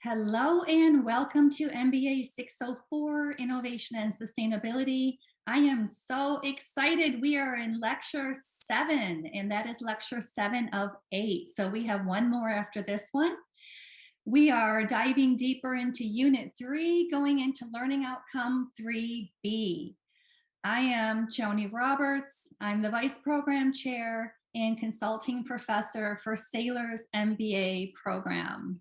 Hello and welcome to MBA 604 Innovation and Sustainability. I am so excited. We are in lecture 7, and that is lecture 7 of 8. So we have one more after this one. We are diving deeper into Unit 3, going into Learning Outcome 3B. I am Joni Roberts. I'm the Vice Program Chair and Consulting Professor for Saylor's MBA program.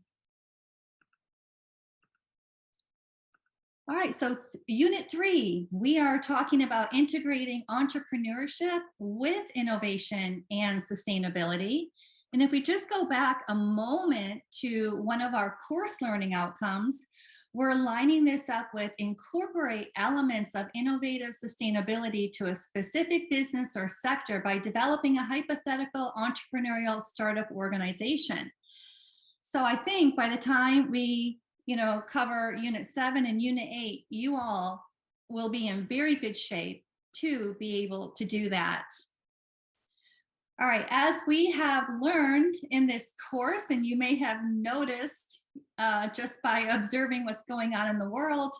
All right, so Unit 3, we are talking about integrating entrepreneurship with innovation and sustainability. And if we just go back a moment to one of our course learning outcomes, we're lining this up with incorporate elements of innovative sustainability to a specific business or sector by developing a hypothetical entrepreneurial startup organization. So I think by the time we cover Unit 7 and Unit 8, you all will be in very good shape to be able to do that. All right, as we have learned in this course, and you may have noticed just by observing what's going on in the world,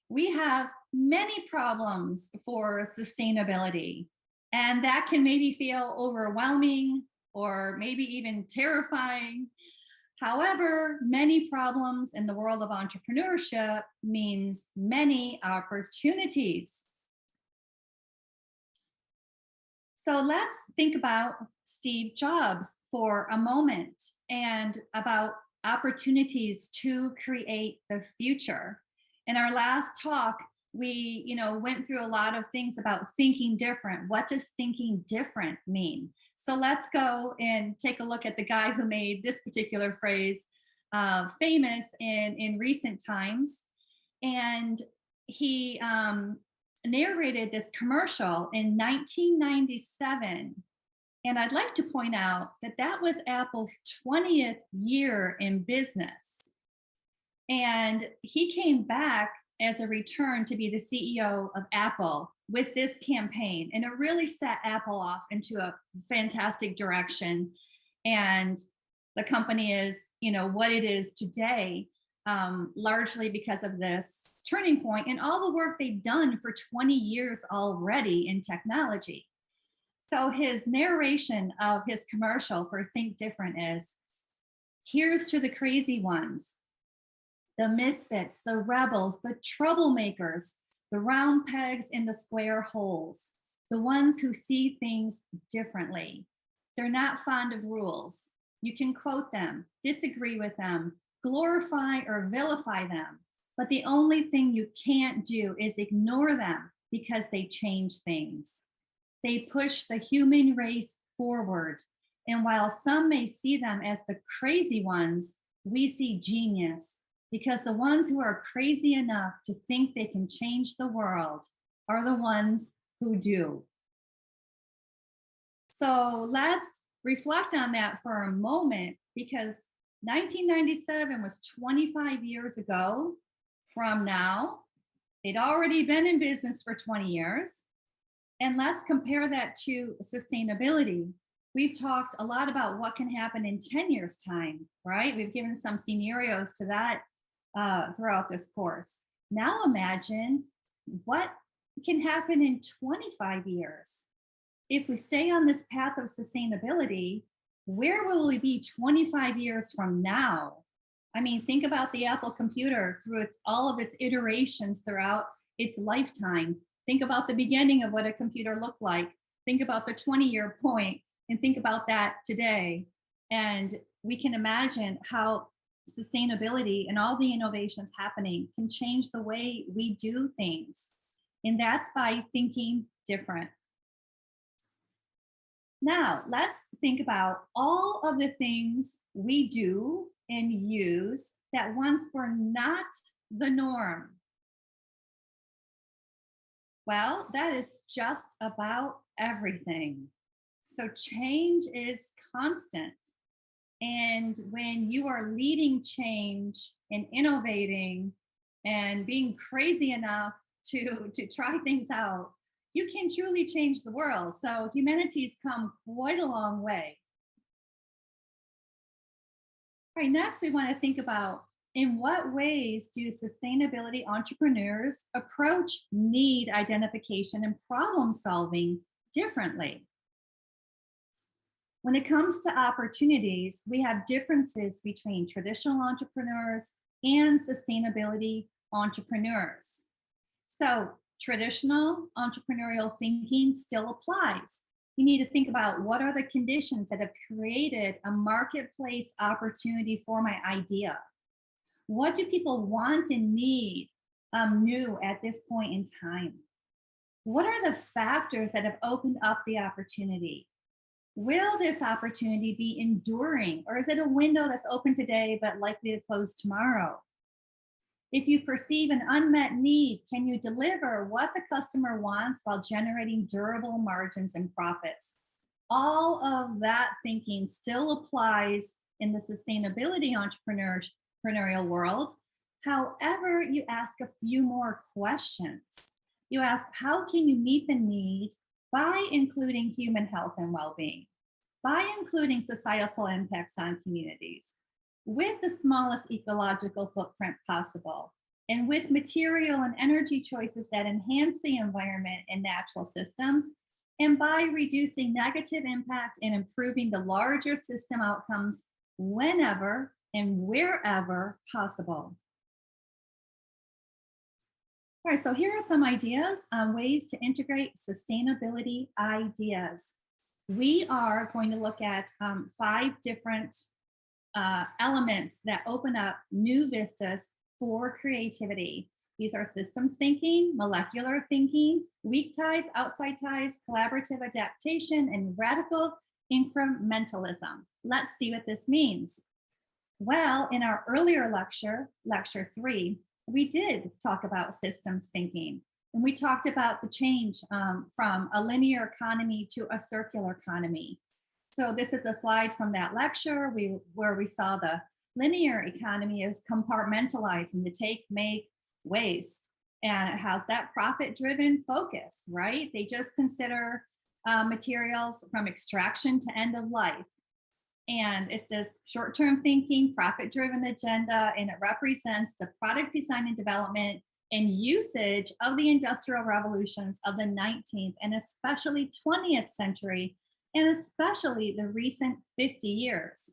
we have many problems for sustainability. And that can maybe feel overwhelming or maybe even terrifying. However, many problems in the world of entrepreneurship means many opportunities. So let's think about Steve Jobs for a moment and about opportunities to create the future. In our last talk, we went through a lot of things about thinking different. What does thinking different mean? So let's go and take a look at the guy who made this particular phrase famous in recent times. And he narrated this commercial in 1997. And I'd like to point out that that was Apple's 20th year in business. And he came back as a return to be the CEO of Apple with this campaign. And it really set Apple off into a fantastic direction. And the company is, what it is today, largely because of this turning point and all the work they've done for 20 years already in technology. So his narration of his commercial for Think Different is, here's to the crazy ones, the misfits, the rebels, the troublemakers, the round pegs in the square holes, the ones who see things differently. They're not fond of rules. You can quote them, disagree with them, glorify or vilify them, but the only thing you can't do is ignore them because they change things. They push the human race forward. And while some may see them as the crazy ones, we see genius, because the ones who are crazy enough to think they can change the world are the ones who do. So let's reflect on that for a moment, because 1997 was 25 years ago from now. They'd already been in business for 20 years. And let's compare that to sustainability. We've talked a lot about what can happen in 10 years' time, right? We've given some scenarios to that throughout this course. Now imagine what can happen in 25 years. If we stay on this path of sustainability, where will we be 25 years from now? I mean, think about the Apple computer through all of its iterations throughout its lifetime. Think about the beginning of what a computer looked like. Think about the 20-year point and think about that today. And we can imagine how sustainability and all the innovations happening can change the way we do things. And that's by thinking different. Now, let's think about all of the things we do and use that once were not the norm. Well, that is just about everything. So change is constant. And when you are leading change and innovating and being crazy enough to try things out, you can truly change the world. So humanity's come quite a long way. All right, next we want to think about In what ways do sustainability entrepreneurs approach need identification and problem solving differently? When it comes to opportunities, we have differences between traditional entrepreneurs and sustainability entrepreneurs. So, traditional entrepreneurial thinking still applies. You need to think about what are the conditions that have created a marketplace opportunity for my idea. What do people want and need new at this point in time? What are the factors that have opened up the opportunity? Will this opportunity be enduring, or is it a window that's open today but likely to close tomorrow? If you perceive an unmet need, can you deliver what the customer wants while generating durable margins and profits? All of that thinking still applies in the sustainability entrepreneurial world. However, you ask a few more questions. You ask, how can you meet the need by including human health and well being, by including societal impacts on communities, with the smallest ecological footprint possible, and with material and energy choices that enhance the environment and natural systems, and by reducing negative impact and improving the larger system outcomes whenever and wherever possible. All right, so here are some ideas on ways to integrate sustainability ideas. We are going to look at 5 different elements that open up new vistas for creativity. These are systems thinking, molecular thinking, weak ties, outside ties, collaborative adaptation, and radical incrementalism. Let's see what this means. Well, in our earlier lecture, lecture 3, we did talk about systems thinking. And we talked about the change from a linear economy to a circular economy. So this is a slide from that lecture where we saw the linear economy is compartmentalized into take, make, waste. And it has that profit-driven focus, right? They just consider materials from extraction to end of life. And it's this short-term thinking, profit-driven agenda, and it represents the product design and development and usage of the industrial revolutions of the 19th and especially 20th century, and especially the recent 50 years.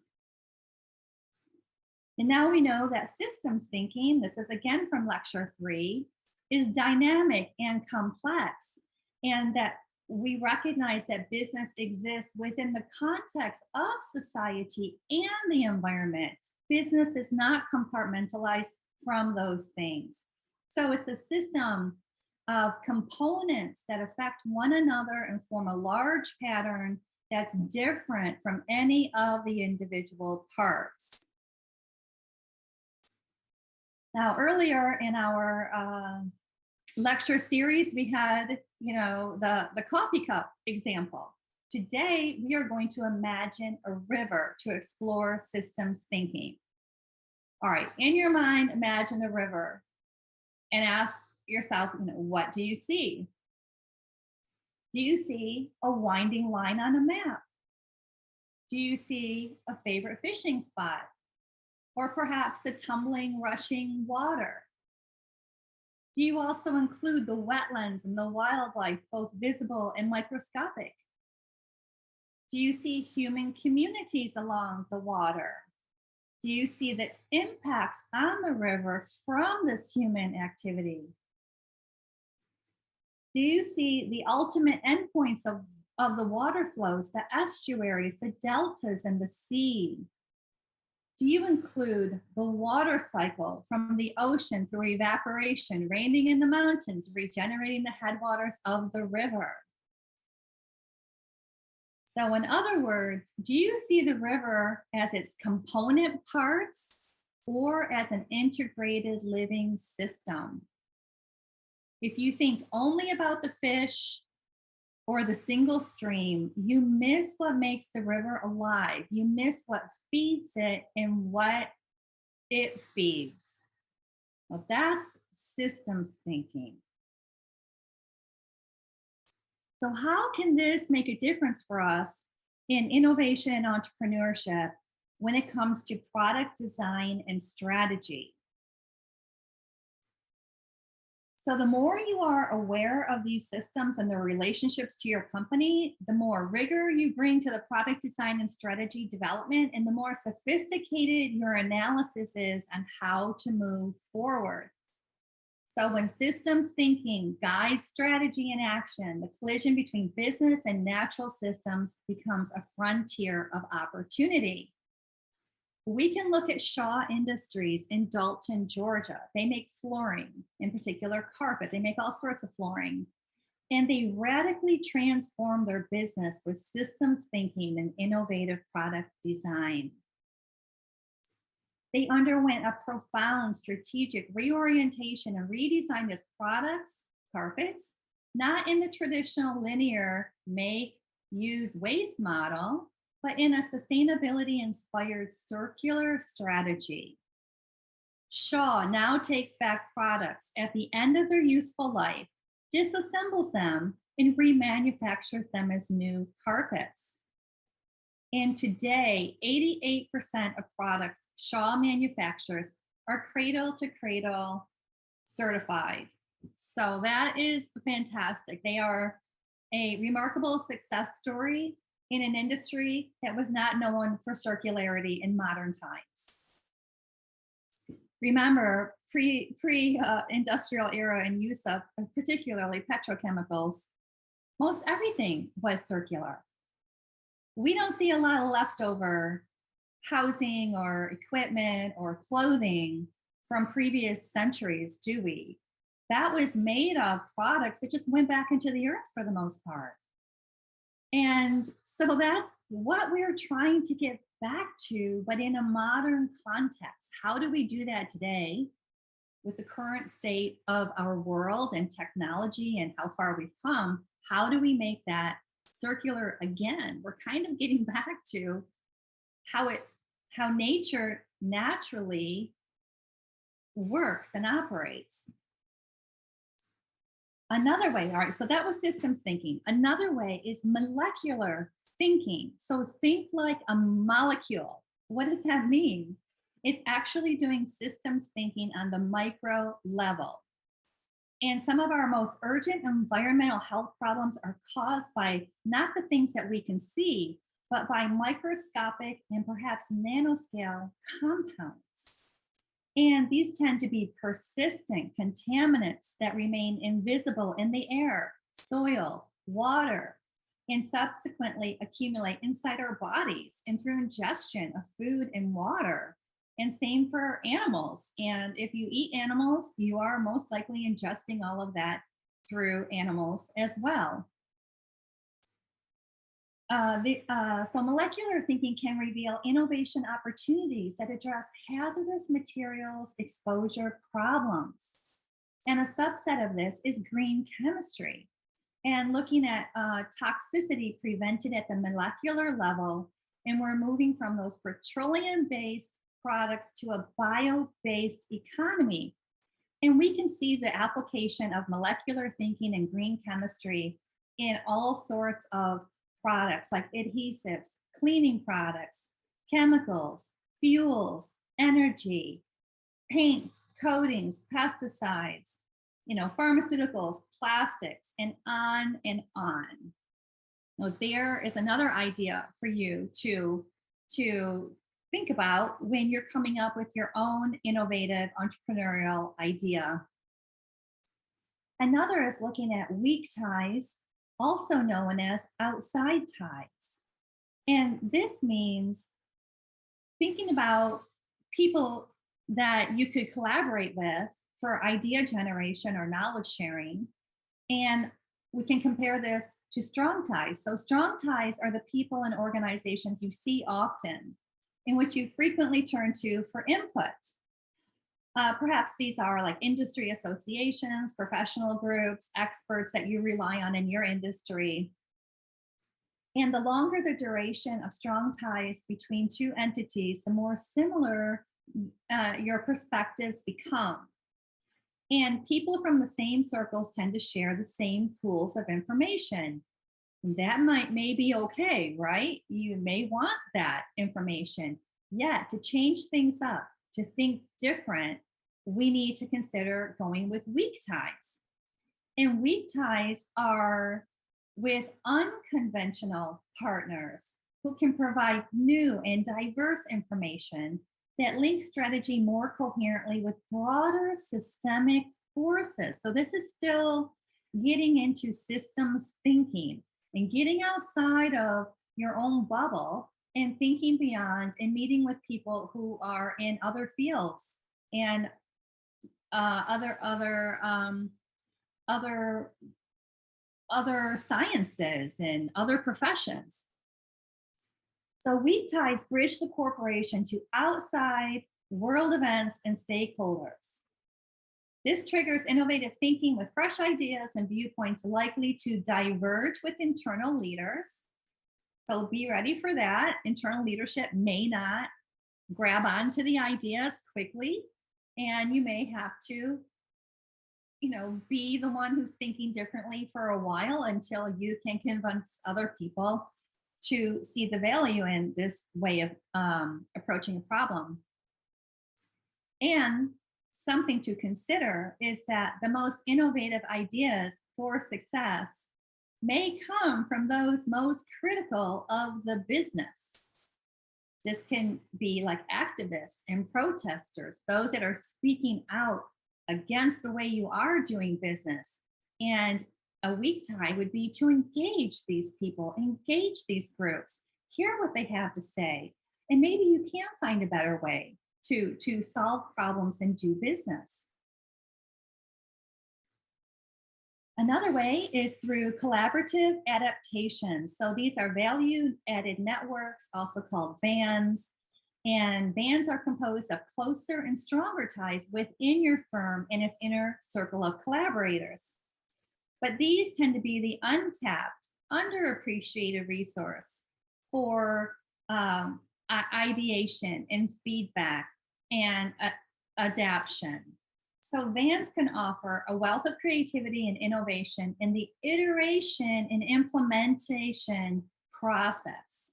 And now we know that systems thinking, this is again from lecture 3, is dynamic and complex, and that we recognize that business exists within the context of society and the environment. Business is not compartmentalized from those things. So it's a system of components that affect one another and form a large pattern that's different from any of the individual parts. Now, earlier in our lecture series, we had, the coffee cup example. Today, we are going to imagine a river to explore systems thinking. All right, in your mind, imagine a river and ask yourself, what do you see? Do you see a winding line on a map? Do you see a favorite fishing spot? Or perhaps a tumbling, rushing water? Do you also include the wetlands and the wildlife, both visible and microscopic? Do you see human communities along the water? Do you see the impacts on the river from this human activity? Do you see the ultimate endpoints of the water flows, the estuaries, the deltas, and the sea? Do you include the water cycle from the ocean through evaporation, raining in the mountains, regenerating the headwaters of the river? So in other words, do you see the river as its component parts or as an integrated living system? If you think only about the fish or the single stream, you miss what makes the river alive. You miss what feeds it and what it feeds. Well, that's systems thinking. So how can this make a difference for us in innovation and entrepreneurship when it comes to product design and strategy? So the more you are aware of these systems and their relationships to your company, the more rigor you bring to the product design and strategy development, and the more sophisticated your analysis is on how to move forward. So when systems thinking guides strategy and action, the collision between business and natural systems becomes a frontier of opportunity. We can look at Shaw Industries in Dalton, Georgia. They make flooring, in particular carpet. They make all sorts of flooring. And they radically transformed their business with systems thinking and innovative product design. They underwent a profound strategic reorientation and redesigned its products, carpets, not in the traditional linear make, use, waste model, but in a sustainability inspired circular strategy. Shaw now takes back products at the end of their useful life, disassembles them, and remanufactures them as new carpets. And today, 88% of products Shaw manufactures are cradle to cradle certified. So that is fantastic. They are a remarkable success story in an industry that was not known for circularity in modern times. Remember, pre industrial era and use of particularly petrochemicals, most everything was circular. We don't see a lot of leftover housing or equipment or clothing from previous centuries, do we? That was made of products that just went back into the earth for the most part. And so that's what we're trying to get back to, but in a modern context. How do we do that today with the current state of our world and technology and how far we've come? How do we make that circular again? We're kind of getting back to how nature naturally works and operates. Another way, all right, so that was systems thinking. Another way is molecular thinking. So think like a molecule. What does that mean? It's actually doing systems thinking on the micro level. And some of our most urgent environmental health problems are caused by not the things that we can see, but by microscopic and perhaps nanoscale compounds. And these tend to be persistent contaminants that remain invisible in the air, soil, water, and subsequently accumulate inside our bodies and through ingestion of food and water. And same for animals. And if you eat animals, you are most likely ingesting all of that through animals as well. So molecular thinking can reveal innovation opportunities that address hazardous materials exposure problems. And a subset of this is green chemistry and looking at toxicity prevented at the molecular level. And we're moving from those petroleum-based products to a bio-based economy. And we can see the application of molecular thinking and green chemistry in all sorts of products like adhesives, cleaning products, chemicals, fuels, energy, paints, coatings, pesticides, pharmaceuticals, plastics, and on and on. Now, there is another idea for you to think about when you're coming up with your own innovative entrepreneurial idea. Another is looking at weak ties, also known as outside ties. And this means thinking about people that you could collaborate with for idea generation or knowledge sharing. And we can compare this to strong ties. So, strong ties are the people and organizations you see often, in which you frequently turn to for input. Perhaps these are like industry associations, professional groups, experts that you rely on in your industry. And the longer the duration of strong ties between two entities, the more similar your perspectives become. And people from the same circles tend to share the same pools of information. And that may be okay, right? You may want that information. Yet to change things up, to think different, we need to consider going with weak ties. And weak ties are with unconventional partners who can provide new and diverse information that links strategy more coherently with broader systemic forces. So, this is still getting into systems thinking and getting outside of your own bubble and thinking beyond and meeting with people who are in other fields and other other sciences and other professions. So weak ties bridge the corporation to outside world events and stakeholders. This triggers innovative thinking with fresh ideas and viewpoints likely to diverge with internal leaders. So be ready for that. Internal leadership may not grab onto the ideas quickly, and you may have to, be the one who's thinking differently for a while until you can convince other people to see the value in this way of approaching a problem. And something to consider is that the most innovative ideas for success may come from those most critical of the business. This can be like activists and protesters, those that are speaking out against the way you are doing business. And a weak tie would be to engage these people, engage these groups, hear what they have to say, and maybe you can find a better way to solve problems and do business. Another way is through collaborative adaptation. So these are value added networks, also called bands. And bands are composed of closer and stronger ties within your firm and its inner circle of collaborators. But these tend to be the untapped, underappreciated resource for ideation and feedback and adaptation. So Vans can offer a wealth of creativity and innovation in the iteration and implementation process.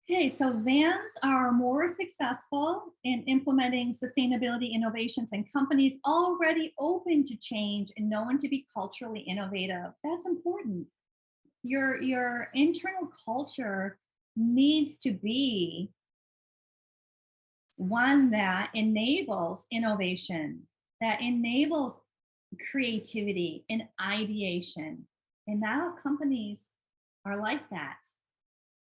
Okay, so Vans are more successful in implementing sustainability innovations in companies already open to change and known to be culturally innovative. That's important. Your internal culture needs to be one that enables innovation, that enables creativity and ideation. And now companies are like that.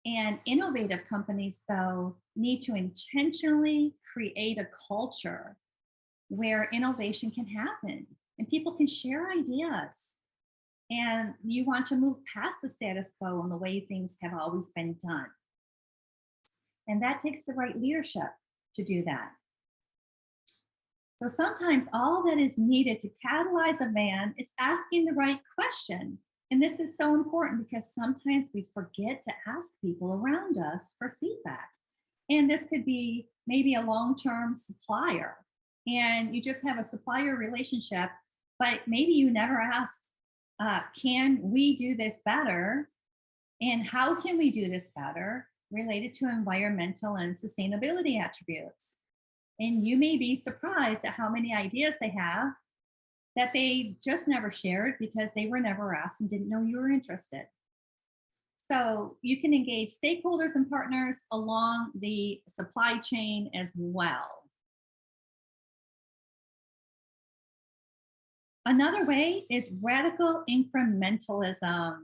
And innovative companies, though, need to intentionally create a culture where innovation can happen and people can share ideas. And you want to move past the status quo and the way things have always been done. And that takes the right leadership to do that. So sometimes all that is needed to catalyze a van is asking the right question. And this is so important because sometimes we forget to ask people around us for feedback. And this could be maybe a long-term supplier, and you just have a supplier relationship, but maybe you never asked, can we do this better? And how can we do this better related to environmental and sustainability attributes? And you may be surprised at how many ideas they have that they just never shared because they were never asked and didn't know you were interested. So you can engage stakeholders and partners along the supply chain as well. Another way is radical incrementalism.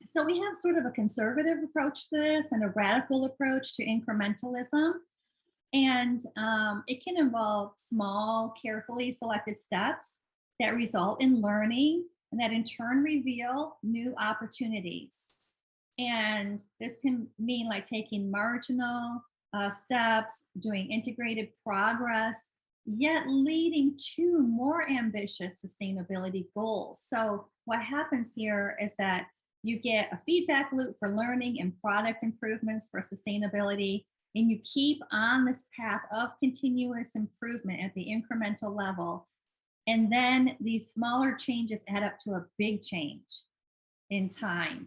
So we have sort of a conservative approach to this and a radical approach to incrementalism. And it can involve small, carefully selected steps that result in learning and that in turn reveal new opportunities. And this can mean like taking marginal steps, doing integrated progress, yet leading to more ambitious sustainability goals. So, what happens here is that you get a feedback loop for learning and product improvements for sustainability, and you keep on this path of continuous improvement at the incremental level. And then these smaller changes add up to a big change in time.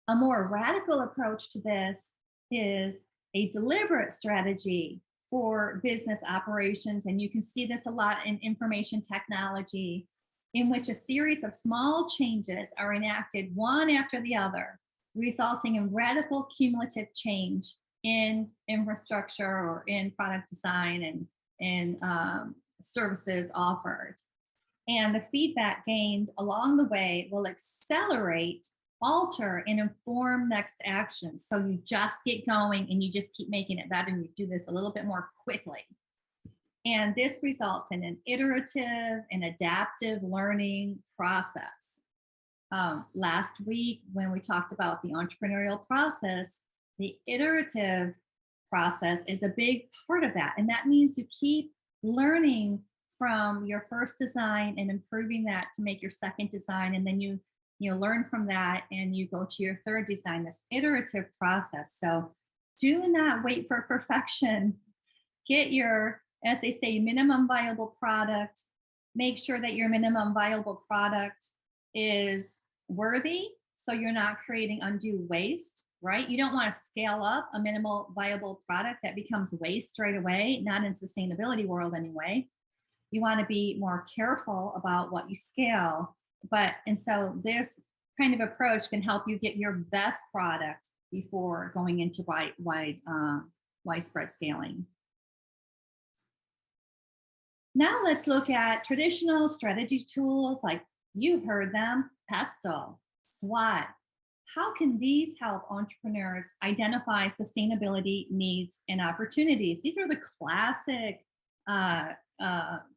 A more radical approach to this is a deliberate strategy for business operations, and you can see this a lot in information technology, in which a series of small changes are enacted one after the other, resulting in radical cumulative change in infrastructure or in product design and in services offered. And the feedback gained along the way will accelerate, alter, and inform next actions. So you just get going and you just keep making it better, and you do this a little bit more quickly. And this results in an iterative and adaptive learning process. Last week, when we talked about the entrepreneurial process, the iterative process is a big part of that. And that means you keep learning from your first design and improving that to make your second design. And then you learn from that and you go to your third design, this iterative process. So do not wait for perfection. Get your, as they say, minimum viable product. Make sure that your minimum viable product is worthy, so you're not creating undue waste, right? You don't want to scale up a minimal viable product that becomes waste right away, not in sustainability world anyway. You want to be more careful about what you scale. And so this kind of approach can help you get your best product before going into widespread scaling. Now let's look at traditional strategy tools like you've heard them, PESTLE, SWOT. How can these help entrepreneurs identify sustainability needs and opportunities? These are the classic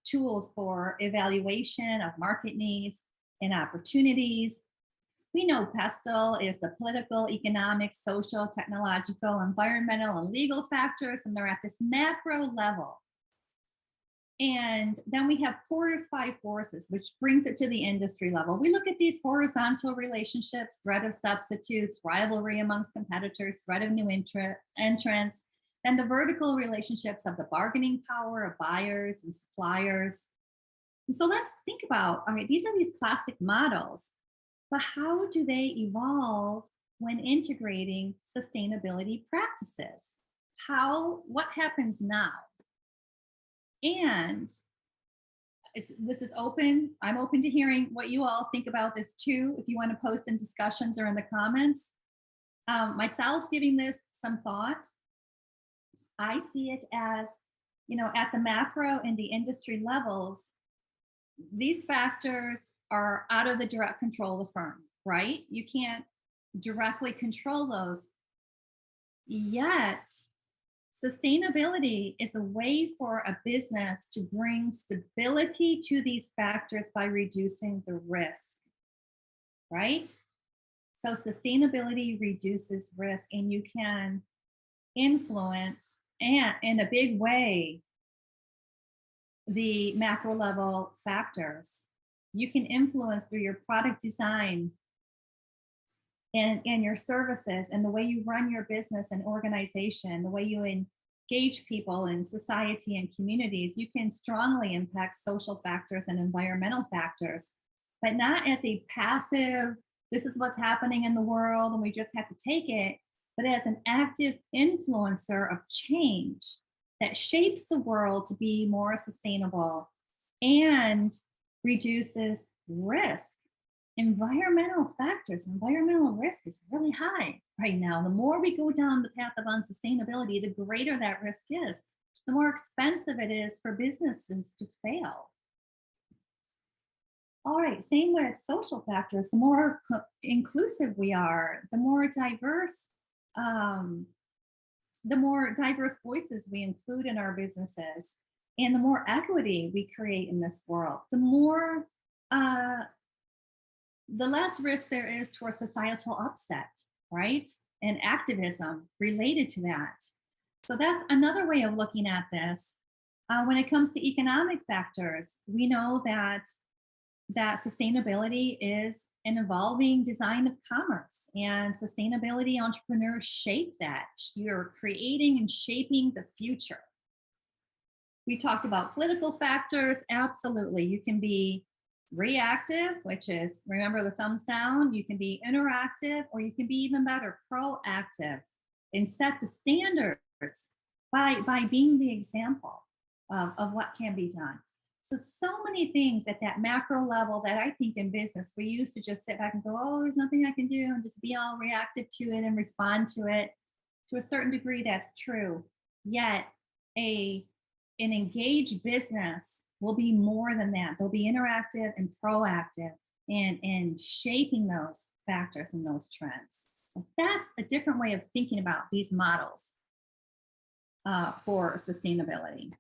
tools for evaluation of market needs and opportunities. We know PESTLE is the political, economic, social, technological, environmental, and legal factors, and they're at this macro level. And then we have Porter's 5 forces, which brings it to the industry level. We look at these horizontal relationships, threat of substitutes, rivalry amongst competitors, threat of new entrants, and the vertical relationships of the bargaining power of buyers and suppliers. And so let's think about, all right, these are these classic models, but how do they evolve when integrating sustainability practices? What happens now? And this is open. I'm open to hearing what you all think about this too. If you want to post in discussions or in the comments. Myself giving this some thought, I see it as, at the macro and the industry levels, these factors are out of the direct control of the firm, right? You can't directly control those. Yet, sustainability is a way for a business to bring stability to these factors by reducing the risk, right? So sustainability reduces risk, and you can influence, and in a big way, the macro level factors. You can influence through your product design and your services and the way you run your business and organization, the way you engage people in society and communities. You can strongly impact social factors and environmental factors, but not as a passive, this is what's happening in the world and we just have to take it, but as an active influencer of change that shapes the world to be more sustainable and reduces risk. Environmental factors, environmental risk is really high right now. The more we go down the path of unsustainability, the greater that risk is, the more expensive it is for businesses to fail. All right, same with social factors. The more inclusive we are, the more diverse voices we include in our businesses, and the more equity we create in this world, the less risk there is towards societal upset, right? And activism related to that. So that's another way of looking at this. When it comes to economic factors, we know that sustainability is an evolving design of commerce, and sustainability entrepreneurs shape that. You're creating and shaping the future. We talked about political factors. Absolutely. You can be reactive, which is, remember the thumbs down. You can be interactive, or you can be even better, proactive, and set the standards by being the example of what can be done. So many things at that macro level that I think in business, we used to just sit back and go, oh, there's nothing I can do, and just be all reactive to it and respond to it. To a certain degree, that's true. Yet, a an engaged business will be more than that. They'll be interactive and proactive and shaping those factors and those trends. So that's a different way of thinking about these models for sustainability.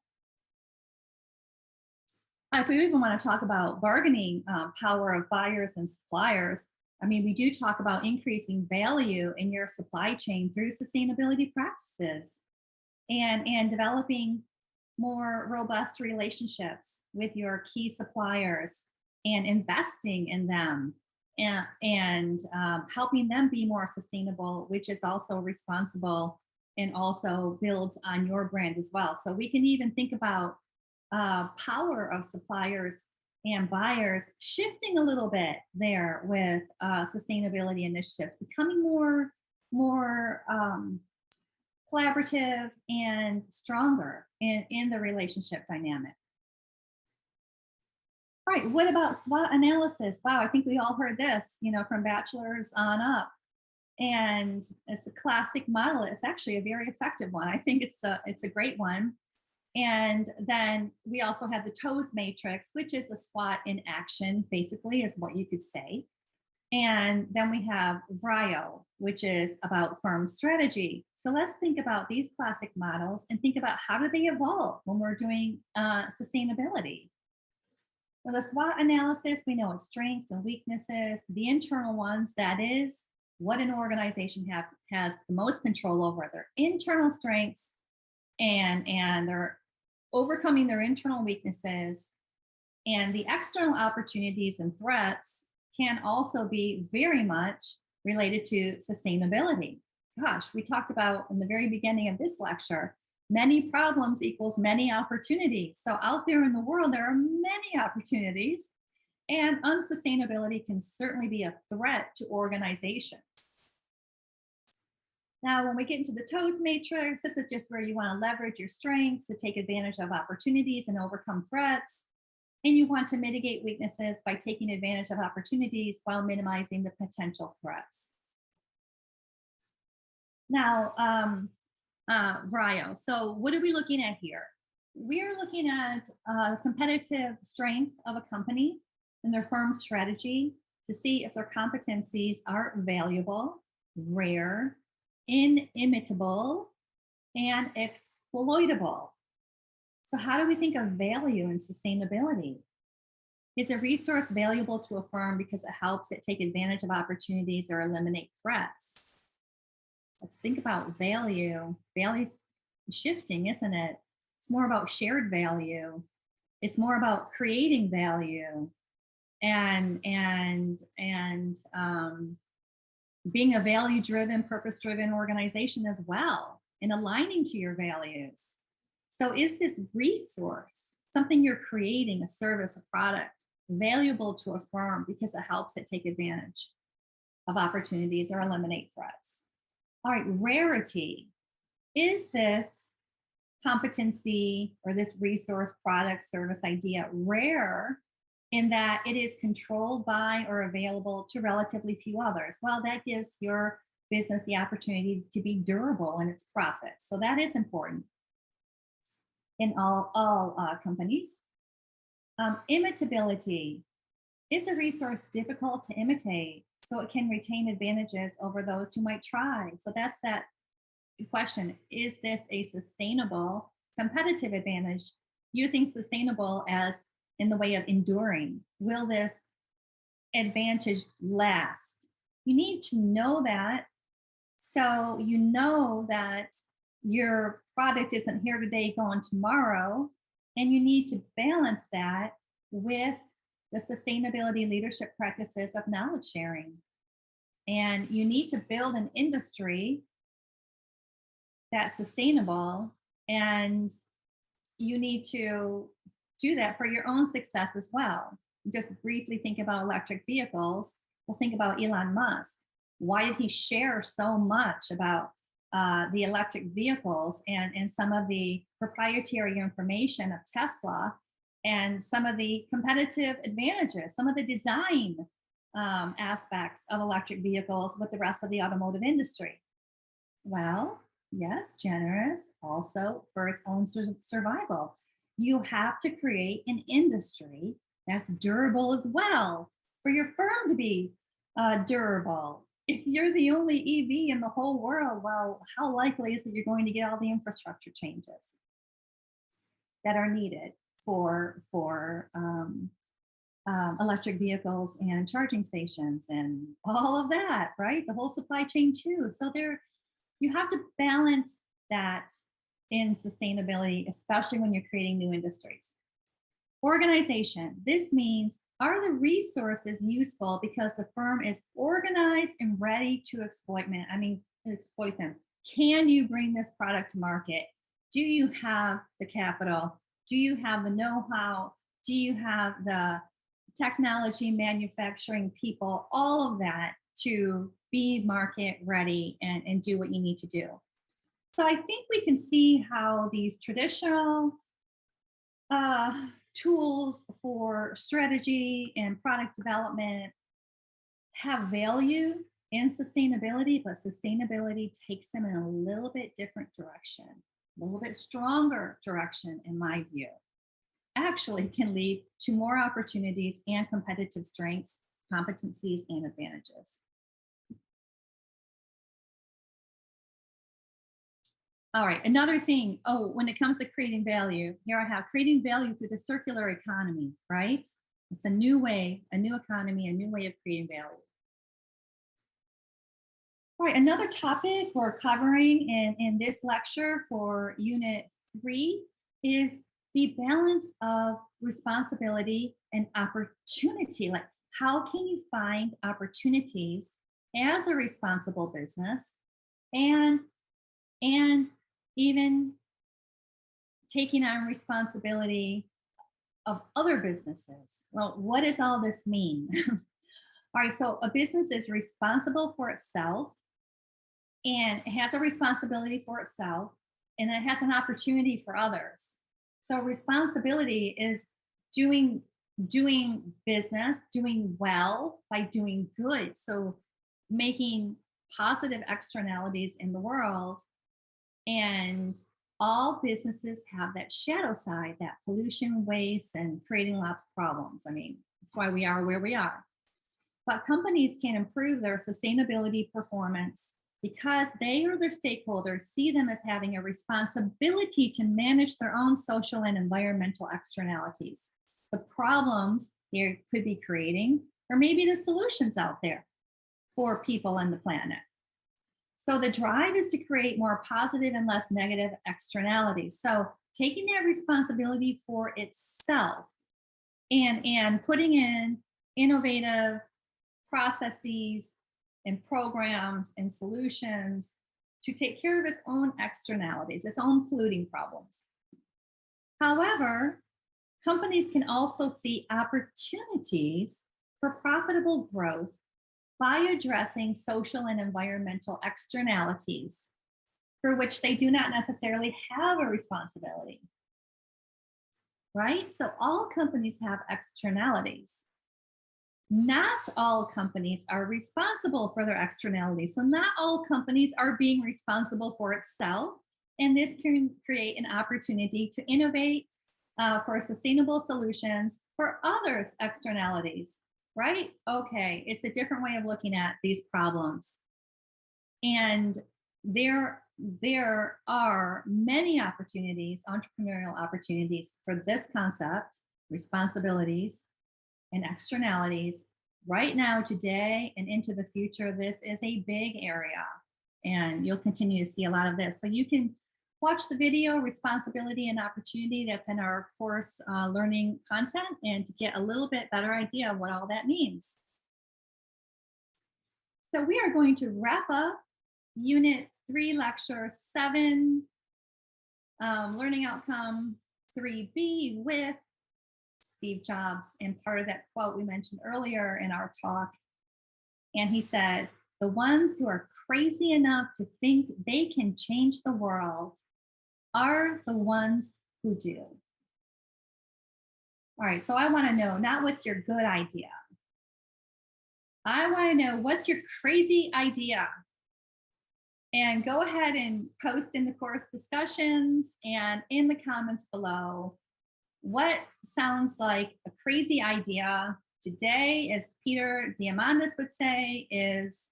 If we even want to talk about bargaining power of buyers and suppliers, I mean, we do talk about increasing value in your supply chain through sustainability practices and developing more robust relationships with your key suppliers and investing in them and helping them be more sustainable, which is also responsible and also builds on your brand as well. So we can even think about power of suppliers and buyers shifting a little bit there with sustainability initiatives, becoming more collaborative and stronger in the relationship dynamic. All right, what about SWOT analysis? Wow, I think we all heard this, from bachelor's on up. And it's a classic model. It's actually a very effective one. I think it's a great one. And then we also have the TOES matrix, which is a SWOT in action, basically, is what you could say. And then we have VRIO, which is about firm strategy. So let's think about these classic models and think about how do they evolve when we're doing sustainability. Well, the SWOT analysis, we know its strengths and weaknesses. The internal ones, that is what an organization has the most control over, their internal strengths, and they're overcoming their internal weaknesses. And the external opportunities and threats can also be very much related to sustainability. Gosh, we talked about in the very beginning of this lecture, many problems equals many opportunities. So out there in the world, there are many opportunities, and unsustainability can certainly be a threat to organizations. Now, when we get into the TOES matrix, this is just where you want to leverage your strengths to take advantage of opportunities and overcome threats. And you want to mitigate weaknesses by taking advantage of opportunities while minimizing the potential threats. Now, VRIO. So what are we looking at here? We are looking at competitive strength of a company and their firm strategy to see if their competencies are valuable, rare, inimitable, and exploitable. So how do we think of value and sustainability? Is a resource valuable to a firm because it helps it take advantage of opportunities or eliminate threats? Let's think about value. Value's shifting, isn't it? It's more about shared value. It's more about creating value and being a value-driven, purpose-driven organization as well, and aligning to your values. So is this resource, something you're creating, a service, a product, valuable to a firm because it helps it take advantage of opportunities or eliminate threats? All right, rarity. Is this competency or this resource, product, service, idea rare in that it is controlled by or available to relatively few others? Well, that gives your business the opportunity to be durable in its profits. So that is important in all companies. Imitability. Is a resource difficult to imitate so it can retain advantages over those who might try? So that's that question. Is this a sustainable competitive advantage? Using sustainable as in the way of enduring. Will this advantage last? You need to know that, so you know that your product isn't here today, gone tomorrow, and you need to balance that with the sustainability leadership practices of knowledge sharing. And you need to build an industry that's sustainable, and you need to do that for your own success as well. Just briefly think about electric vehicles. Well, think about Elon Musk. Why did he share so much about the electric vehicles and some of the proprietary information of Tesla and some of the competitive advantages, some of the design aspects of electric vehicles with the rest of the automotive industry. Well, yes, generous also for its own survival. You have to create an industry that's durable as well for your firm to be durable. If you're the only EV in the whole world, well, how likely is it you're going to get all the infrastructure changes that are needed for electric vehicles and charging stations and all of that, right? The whole supply chain too. So you have to balance that in sustainability, especially when you're creating new industries. Organization. This means, are the resources useful because the firm is organized and ready to exploit them? Can you bring this product to market? Do you have the capital? Do you have the know-how? Do you have the technology, manufacturing people, all of that to be market ready and do what you need to do? So I think we can see how these traditional tools for strategy and product development have value in sustainability, but sustainability takes them in a little bit different direction, a little bit stronger direction, in my view. Actually can lead to more opportunities and competitive strengths, competencies, and advantages. All right, another thing. Oh, when it comes to creating value, here I have creating value through the circular economy, right? It's a new way, a new economy, a new way of creating value. All right, another topic we're covering in this lecture for Unit 3 is the balance of responsibility and opportunity. Like, how can you find opportunities as a responsible business and even taking on responsibility of other businesses? Well, what does all this mean? All right, so a business is responsible for itself and it has a responsibility for itself, and it has an opportunity for others. So responsibility is doing business, doing well by doing good. So making positive externalities in the world. And all businesses have that shadow side, that pollution, waste, and creating lots of problems. I mean, that's why we are where we are. But companies can improve their sustainability performance because they or their stakeholders see them as having a responsibility to manage their own social and environmental externalities, the problems they could be creating, or maybe the solutions out there for people and the planet. So the drive is to create more positive and less negative externalities. So taking that responsibility for itself and putting in innovative processes and programs and solutions to take care of its own externalities, its own polluting problems. However, companies can also see opportunities for profitable growth by addressing social and environmental externalities for which they do not necessarily have a responsibility. Right? So all companies have externalities. Not all companies are responsible for their externalities. So not all companies are being responsible for itself. And this can create an opportunity to innovate for sustainable solutions for others' externalities, right? Okay, it's a different way of looking at these problems. And there are many opportunities, entrepreneurial opportunities for this concept, responsibilities and externalities. Right now, today, and into the future, this is a big area, and you'll continue to see a lot of this. So you can watch the video, Responsibility and Opportunity, that's in our course learning content, and to get a little bit better idea of what all that means. So we are going to wrap up Unit 3, Lecture 7, Learning Outcome 3B with Steve Jobs, and part of that quote we mentioned earlier in our talk. And he said, "The ones who are crazy enough to think they can change the world are the ones who do. All right, so I want to know not what's your good idea. I want to know what's your crazy idea. And go ahead and post in the course discussions and in the comments below what sounds like a crazy idea today, as Peter Diamandis would say, is,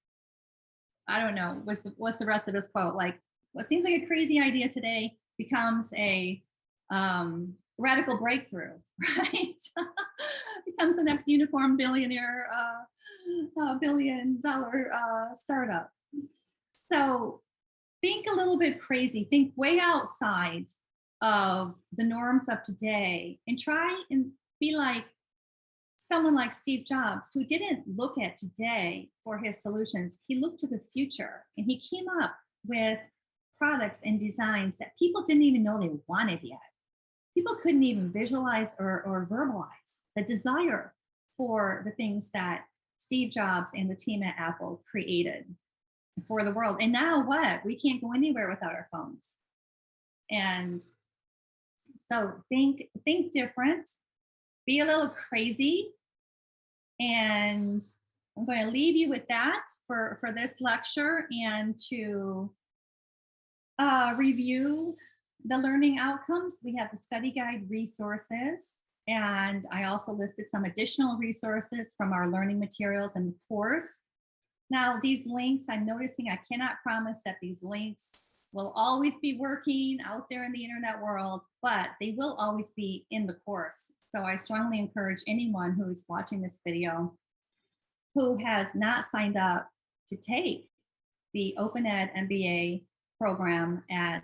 I don't know, what's the rest of his quote? Like, what seems like a crazy idea today becomes a radical breakthrough, right? Becomes the next unicorn billionaire, $1 billion startup. So think a little bit crazy, think way outside of the norms of today, and try and be like someone like Steve Jobs, who didn't look at today for his solutions. He looked to the future and he came up with products and designs that people didn't even know they wanted yet. People couldn't even visualize or verbalize the desire for the things that Steve Jobs and the team at Apple created for the world. And now what? We can't go anywhere without our phones. And so think different, be a little crazy. And I'm going to leave you with that for this lecture, and to review the learning outcomes. We have the study guide resources, and I also listed some additional resources from our learning materials and course. Now, these links, I'm noticing I cannot promise that these links will always be working out there in the internet world, but they will always be in the course. So I strongly encourage anyone who's watching this video who has not signed up to take the Open Ed MBA program at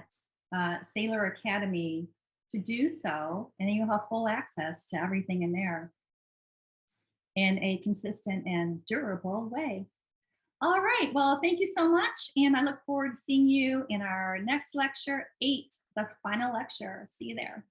Saylor Academy to do so, and then you'll have full access to everything in there in a consistent and durable way. All right, well, thank you so much, and I look forward to seeing you in our next lecture 8, the final lecture. See you there.